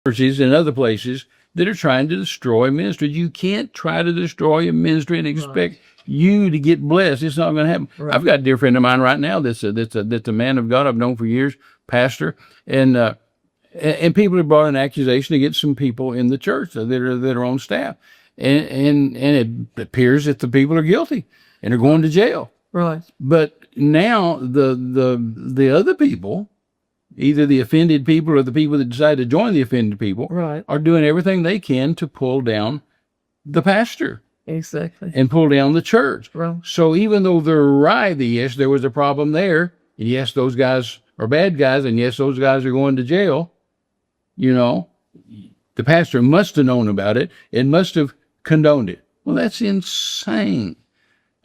churches and other places that are trying to destroy ministry. You can't try to destroy a ministry and expect you to get blessed. It's not going to happen. Right. I've got a dear friend of mine right now that's a man of God I've known for years, pastor, and people have brought an accusation against some people in the church that are on staff, and it appears that the people are guilty and are going to jail. Right. But now the other people, either the offended people or the people that decide to join the offended people, Right. are doing everything they can to pull down the pastor Exactly. and pull down the church. Right. So even though they're right, yes, there was a problem there, and yes, those guys are bad guys, and yes, those guys are going to jail, the pastor must have known about it and must have condoned it. Well, that's insane.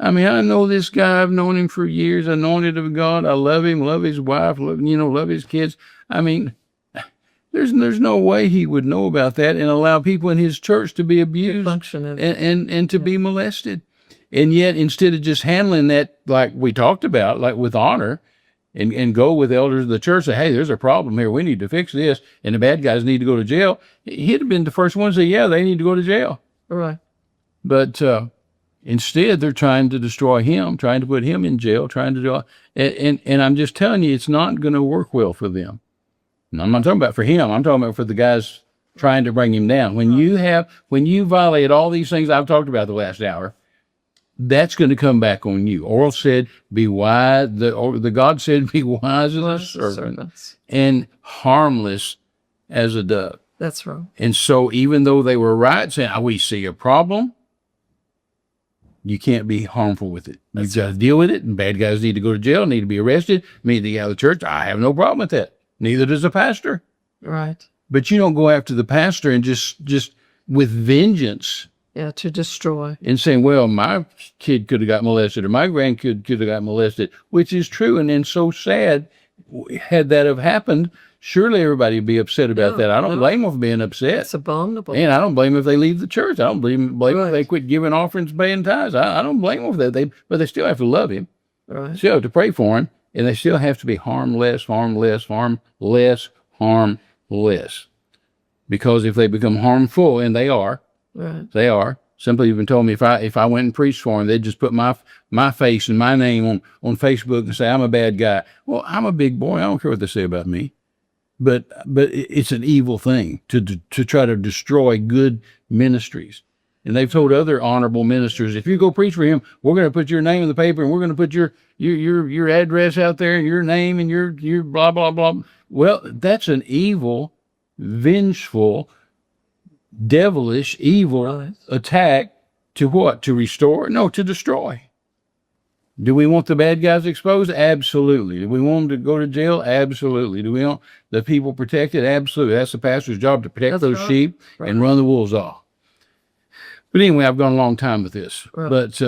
I mean, I know this guy. I've known him for years. Anointed of God. I love him. Love his wife. Love his kids. I mean, there's no way he would know about that and allow people in his church to be abused and to be molested. And yet, instead of just handling that like we talked about, like with honor, and go with elders of the church, say, hey, there's a problem here. We need to fix this, and the bad guys need to go to jail. He'd have been the first one to say, yeah, they need to go to jail. Right. But instead, they're trying to destroy him, trying to put him in jail, trying to do, and I'm just telling you, it's not going to work well for them. And I'm not talking about for him. I'm talking about for the guys trying to bring him down. When you violate all these things I've talked about the last hour, that's going to come back on you. Oral said, be wise. The God said, be wise as a serpent and harmless as a dove. That's right. And so even though they were right, saying, we see a problem, you can't be harmful with it. You've got to deal with it, and bad guys need to go to jail, need to be arrested, need to get out of the church. I have no problem with that. Neither does the pastor. Right. But you don't go after the pastor and just with vengeance. Yeah, to destroy. And saying, well, my kid could have got molested or my grandkid could have got molested, which is true and so sad. Had that have happened, surely everybody would be upset about that. I don't blame them for being upset. It's abominable. And I don't blame them if they leave the church. I don't blame them if they quit giving offerings, paying tithes. I don't blame them for that. But they still have to love him. Right. Still have to pray for him. And they still have to be harmless. Because if they become harmful, and they are, right. They are. Some people even told me if I went and preached for them, they'd just put my face and my name on Facebook and say I'm a bad guy. Well, I'm a big boy. I don't care what they say about me. But it's an evil thing to try to destroy good ministries. And they've told other honorable ministers, if you go preach for him, we're going to put your name in the paper and we're going to put your address out there and your name and your blah, blah, blah. Well, that's an evil, vengeful, devilish, evil attack to what? To restore? No, to destroy. Do we want the bad guys exposed? Absolutely. Do we want them to go to jail? Absolutely. Do we want the people protected? Absolutely. That's the pastor's job, to protect those sheep and run the wolves off. But anyway, I've gone a long time with this. But